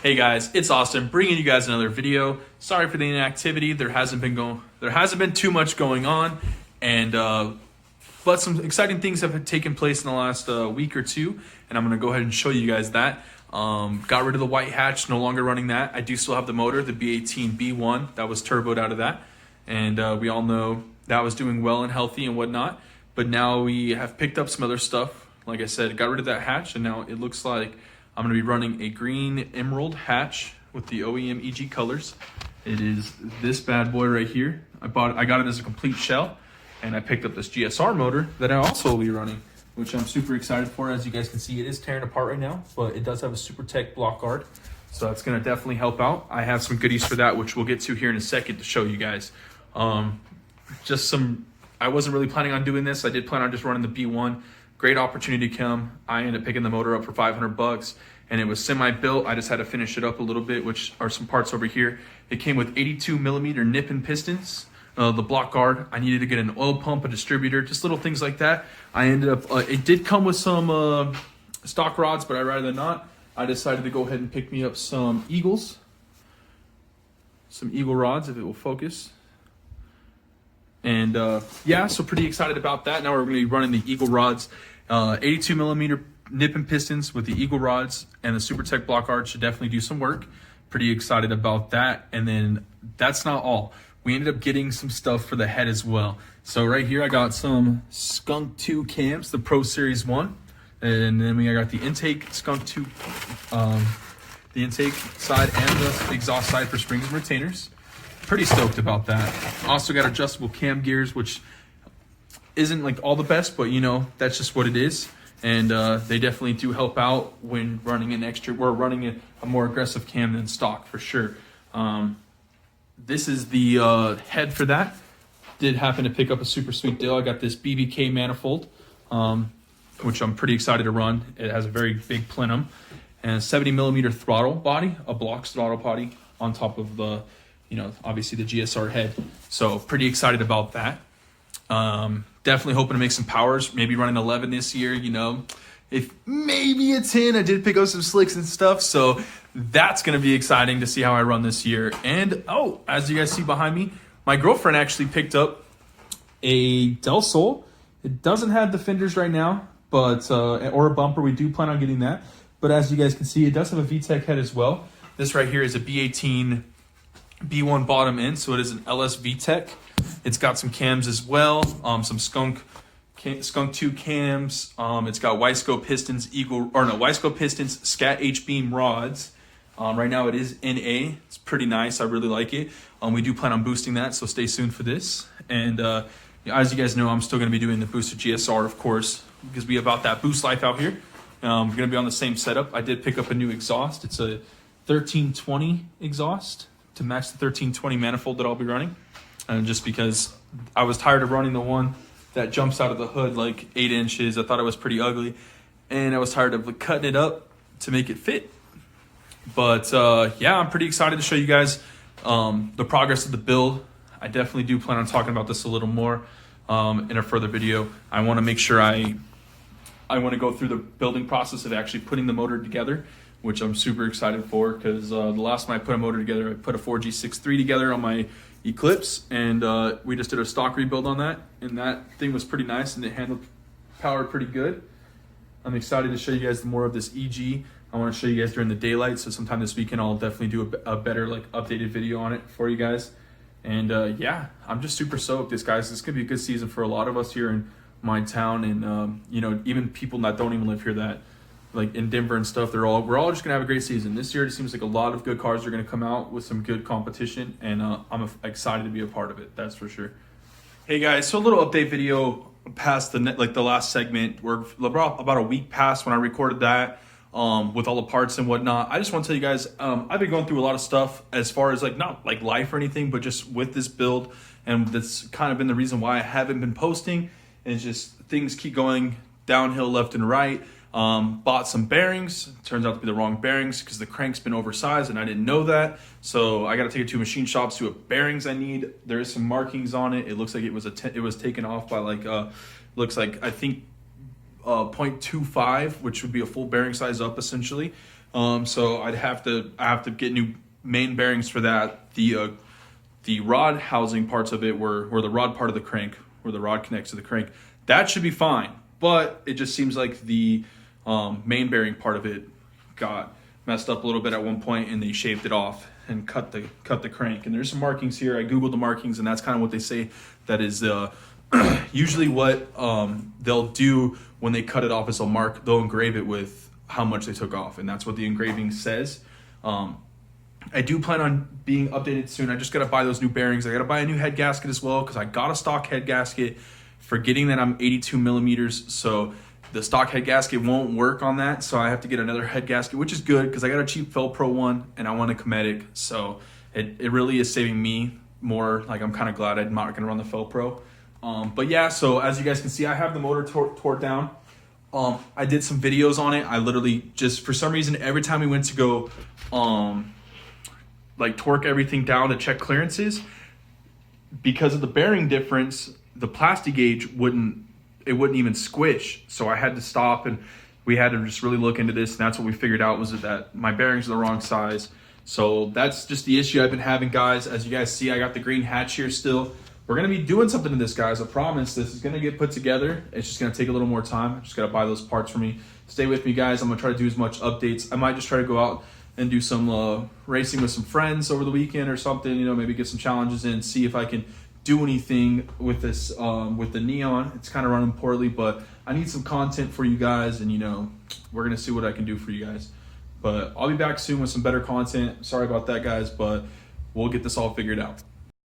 Hey guys, it's Austin bringing you guys another video. Sorry for the inactivity. There hasn't been too much going on, and but some exciting things have taken place in the last week or two, and I'm gonna go ahead and show you guys that. Got rid of the white hatch, no longer running that. I do still have the motor, the B18 B1 that was turboed out of that, and we all know that was doing well and healthy and whatnot. But now we have picked up some other stuff. Like I said, got rid of that hatch, and now it looks like I'm going to be running a green emerald hatch with the OEM EG colors. It is this bad boy right here. I got it as a complete shell, and I picked up this GSR motor that I also will be running, which I'm super excited for. As you guys can see, it is tearing apart right now, but it does have a SuperTech block guard, so that's going to definitely help out. I have some goodies for that, which we'll get to here in a second to show you guys. I wasn't really planning on doing this. I did plan on just running the B1. Great opportunity to come. I ended up picking the motor up for $500, and it was semi-built. I just had to finish it up a little bit, which are some parts over here. It came with 82 millimeter nip and pistons, the block guard. I needed to get an oil pump, a distributor, just little things like that. I ended up, it did come with some stock rods, but I'd rather not. I decided to go ahead and pick me up some Eagles, some Eagle rods, if it will focus. And yeah, so pretty excited about that. Now we're going to be running the Eagle rods, 82 millimeter nip and pistons with the Eagle rods, and the SuperTech block guard should definitely do some work. Pretty excited about that. And then that's not all. We ended up getting some stuff for the head as well. So right here I got some Skunk 2 cams, the Pro Series 1. And then we got the intake Skunk 2, the intake side and the exhaust side for springs and retainers. Pretty stoked about that. Also got adjustable cam gears, which isn't like all the best, but you know, that's just what it is. And they definitely do help out when running an extra, we're running a more aggressive cam than stock for sure. This is the head for that. Did happen to pick up a super sweet deal. I got this BBK manifold, which I'm pretty excited to run. It has a very big plenum and a 70 millimeter throttle body, a Blox throttle body on top of the, you know, obviously the GSR head. So pretty excited about that. Definitely hoping to make some powers, maybe running 11 this year, you know, if maybe a 10. I did pick up some slicks and stuff, so that's going to be exciting to see how I run this year. And oh, as you guys see behind me, my girlfriend actually picked up a Del Sol. It doesn't have the fenders right now, but or a bumper. We do plan on getting that, but as you guys can see, it does have a VTEC head as well. This right here is a B18 B1 bottom end, so it is an LS VTEC. It's got some cams as well, some Skunk 2 cams. It's got Wiseco pistons, Wiseco pistons, Scat H-beam rods. Right now it is NA. It's pretty nice. I really like it. We do plan on boosting that, so stay tuned for this. And as you guys know, I'm still going to be doing the boosted GSR, of course, because we have about that boost life out here. We're going to be on the same setup. I did pick up a new exhaust. It's a 1320 exhaust to match the 1320 manifold that I'll be running. And just because I was tired of running the one that jumps out of the hood like 8 inches. I thought it was pretty ugly, and I was tired of cutting it up to make it fit. But yeah, I'm pretty excited to show you guys the progress of the build. I definitely do plan on talking about this a little more in a further video. I want to make sure I want to go through the building process of actually putting the motor together, which I'm super excited for, because the last time I put a motor together, I put a 4G63 together on my Eclipse, and we just did a stock rebuild on that, and that thing was pretty nice, and it handled power pretty good. I'm excited to show you guys more of this EG. I want to show you guys during the daylight, so sometime this weekend I'll definitely do a better updated video on it for you guys. And yeah, I'm just super stoked. This could be a good season for a lot of us here in my town, and you know, even people that don't even live here, that like in Denver and stuff, we're all just gonna have a great season this year. It seems like a lot of good cars are gonna come out with some good competition, and I'm excited to be a part of it. That's for sure. Hey guys, so a little update video past the last segment. We're about a week past when I recorded that with all the parts and whatnot. I just want to tell you guys, I've been going through a lot of stuff as far as not like life or anything, but just with this build, and that's kind of been the reason why I haven't been posting. And it's just things keep going downhill left and right. Bought some bearings. Turns out to be the wrong bearings because the crank's been oversized and I didn't know that. So I got to take it to machine shops to what bearings I need. There is some markings on it. It looks like it was taken off by I think 0.25, which would be a full bearing size up essentially. So I have to get new main bearings for that. The rod housing parts of it where the rod part of the crank, where the rod connects to the crank, that should be fine. But it just seems like the main bearing part of it got messed up a little bit at one point, and they shaved it off and cut the crank. And there's some markings here. I googled the markings, and that's kind of what they say. That is usually what they'll do when they cut it off is they'll engrave it with how much they took off, and that's what the engraving says. I do plan on being updated soon. I just got to buy those new bearings. I got to buy a new head gasket as well, because I got a stock head gasket, forgetting that I'm 82 millimeters. So the stock head gasket won't work on that. So I have to get another head gasket, which is good because I got a cheap Felpro one and I want a Cometic. So it really is saving me more. Like, I'm kind of glad I'm not going to run the Felpro. But yeah, so as you guys can see, I have the motor tore down. I did some videos on it. I literally just, for some reason, every time we went to go, like torque everything down to check clearances, because of the bearing difference, the plastic gauge wouldn't even squish. So I had to stop, and we had to just really look into this. And that's what we figured out, was that my bearings are the wrong size. So that's just the issue I've been having, guys. As you guys see, I got the green hatch here still. We're going to be doing something to this, guys. I promise this is going to get put together. It's just going to take a little more time. I just got to buy those parts for me. Stay with me, guys. I'm going to try to do as much updates. I might just try to go out and do some racing with some friends over the weekend or something. You know, maybe get some challenges in, see if I can do anything with this, with the Neon. It's kind of running poorly, but I need some content for you guys, and, you know, we're going to see what I can do for you guys. But I'll be back soon with some better content. Sorry about that, guys, but we'll get this all figured out.